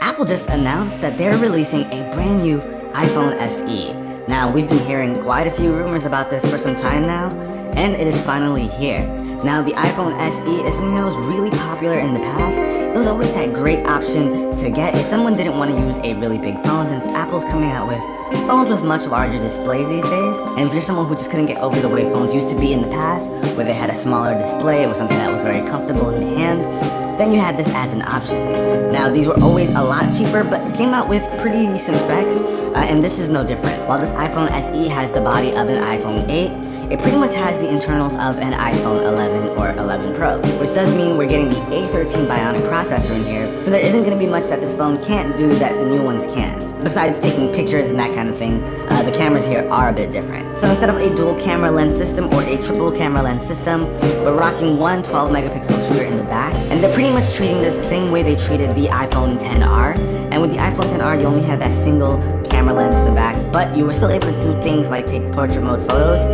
Apple just announced that they're releasing a brand new iPhone SE. Now, we've been hearing quite a few rumors about this for some time now, and it is finally here. Now, the iPhone SE is something that was really popular in the past. It was always that great option to get if someone didn't want to use a really big phone, since Apple's coming out with phones with much larger displays these days. And if you're someone who just couldn't get over the way phones used to be in the past, where they had a smaller display, it was something that was very comfortable in the hand, then you had this as an option. Now, these were always a lot cheaper, but came out with pretty recent specs, and this is no different. While this iPhone SE has the body of an iPhone 8, it pretty much has the internals of an iPhone 11 or 11 Pro, which does mean we're getting the A13 Bionic processor in here, so there isn't going to be much that this phone can't do that the new ones can. Besides taking pictures and that kind of thing, the cameras here are a bit different. So instead of a dual camera lens system or a triple camera lens system, we're rocking one 12 megapixel shooter in the back, and they're pretty much treating this the same way they treated the iPhone XR. And with the iPhone XR, you only had that single camera lens in the back, but you were still able to do things like take portrait mode photos.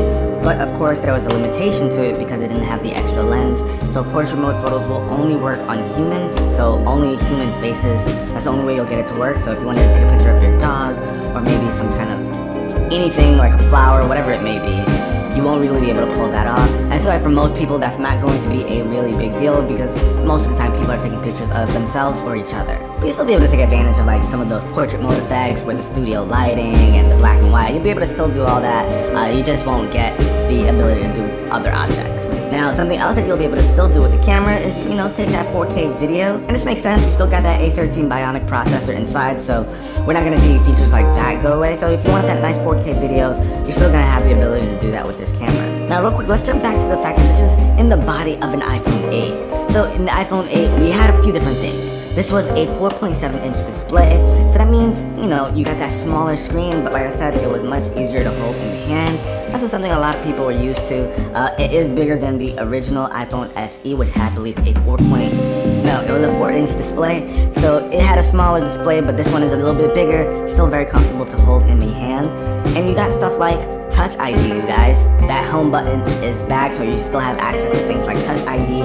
But of course, there was a limitation to it because it didn't have the extra lens. So portrait mode photos will only work on humans, so only human faces. That's the only way you'll get it to work. So if you wanted to take a picture of your dog, or maybe some kind of anything like a flower, whatever it may be, you won't really be able to pull that off. And I feel like for most people that's not going to be a really big deal because most of the time people are taking pictures of themselves or each other. But you'll still be able to take advantage of like some of those portrait mode effects with the studio lighting and the black and white. You'll be able to still do all that. You just won't get the ability to do other objects. Now, something else that you'll be able to still do with the camera is, take that 4K video. And this makes sense. You still got that A13 Bionic processor inside, so we're not going to see features like that go away. So if you want that nice 4K video, you're still going to have the ability to do that with this camera. Now, real quick, let's jump back to the fact that this is in the body of an iPhone 8. So in the iPhone 8, we had a few different things. This was a 4.7-inch display, so that means, you got that smaller screen, but like I said, it was much easier to hold in the hand. That's what something a lot of people were used to. It is bigger than the original iPhone SE, which had, I believe, it was a 4-inch display. So it had a smaller display, but this one is a little bit bigger, still very comfortable to hold in the hand. And you got stuff like Touch ID, you guys. That home button is back, so you still have access to things like Touch ID,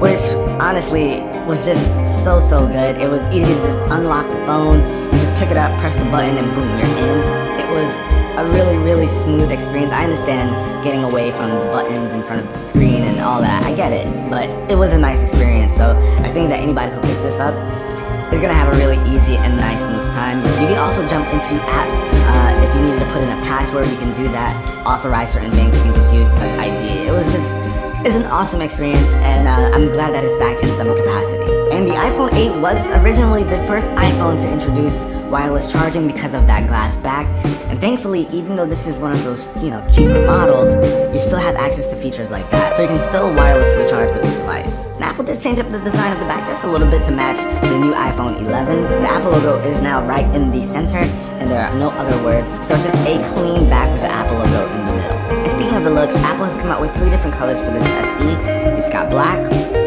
which honestly was just so good. It was easy to just unlock the phone, you just pick it up, press the button, and boom, you're in. It was a really smooth experience. I understand getting away from the buttons in front of the screen and all that, I get it, but it was a nice experience. So I think that anybody who picks this up is gonna have a really easy and nice smooth time. You can also jump into apps. If you needed to put in a password, you can do that. Authorize certain things, you can just use Touch ID. It's an awesome experience, and I'm glad that it's back in some capacity. And the iPhone 8 was originally the first iPhone to introduce wireless charging because of that glass back. And thankfully, even though this is one of those, cheaper models, you still have access to features like that. So you can still wirelessly charge with this device. Now, Apple did change up the design of the back just a little bit to match the new iPhone 11s. The Apple logo is now right in the center, and there are no other words. So it's just a clean back with the Apple logo in the middle. And speaking of the looks, Apple has come out with 3 different colors for this SE. You just got black,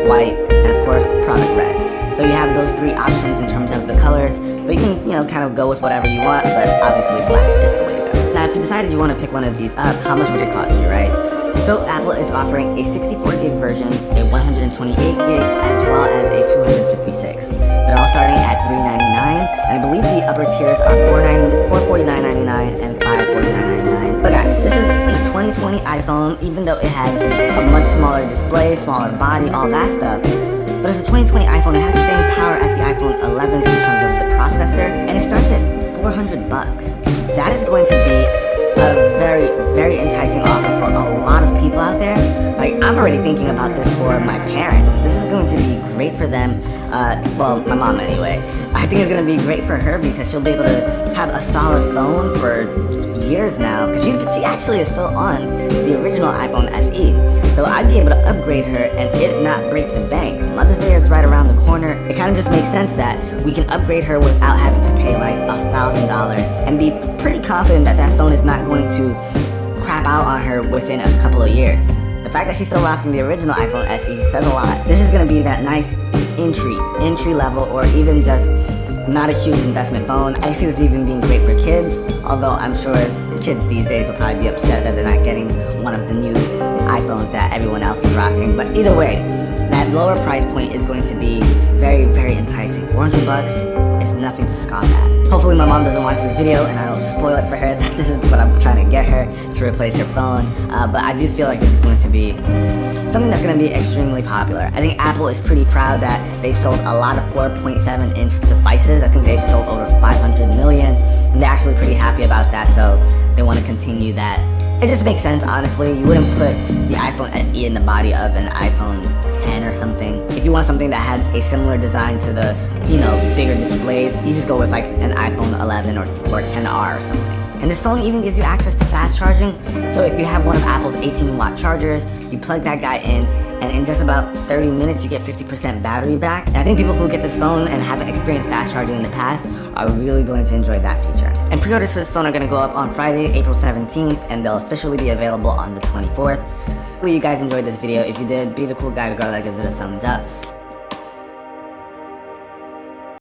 white, and of course, product red. So you have those 3 options in terms of the colors. So you can, kind of go with whatever you want, but obviously black is the way to go. Now, if you decided you want to pick one of these up, how much would it cost you, right? So Apple is offering a 64 gig version, a 128 gig, as well as a 256. They're all starting at $399, and I believe the upper tiers are $449.99 and $549.99. But guys, this is a 2020 iPhone, even though it has a much smaller display, smaller body, all that stuff. But as a 2020 iPhone, it has the same power as the iPhone 11 in terms of the processor, and it starts at $400. That is going to be a very enticing offer for a lot of people out there. Like, I'm already thinking about this for my parents. This is going to be great for them. Well, my mom anyway. I think it's going to be great for her because she'll be able to have a solid phone for years now, because she actually is still on the original iPhone SE. So I'd be able to upgrade her and it not break the bank. Mother's Day is right around the corner. It kind of just makes sense that we can upgrade her without having to pay like $1,000 and be pretty confident that that phone is not going to crap out on her within a couple of years. The fact that she's still rocking the original iPhone SE says a lot. This is going to be that nice entry level, or even just not a huge investment phone. I see this even being great for kids, although I'm sure kids these days will probably be upset that they're not getting one of the new iPhones that everyone else is rocking. But either way, that lower price point is going to be very, very enticing. 400 bucks is nothing to scoff at. Hopefully my mom doesn't watch this video and I don't spoil it for her that this is what I'm trying to get her to replace her phone. But I do feel like this is going to be something that's going to be extremely popular. I think Apple is pretty proud that they sold a lot of 4.7 inch devices. I think they've sold over 500 million, and they're actually pretty happy about that, so they want to continue that. It just makes sense, honestly. You wouldn't put the iPhone SE in the body of an iPhone 10 or something. If you want something that has a similar design to the, bigger displays, you just go with like an iPhone 11 or 10R or something. And this phone even gives you access to fast charging. So if you have one of Apple's 18-watt chargers, you plug that guy in, and in just about 30 minutes, you get 50% battery back. And I think people who get this phone and haven't experienced fast charging in the past are really going to enjoy that feature. And pre-orders for this phone are going to go up on Friday, April 17th, and they'll officially be available on the 24th. Hopefully you guys enjoyed this video. If you did, be the cool guy or girl that gives it a thumbs up.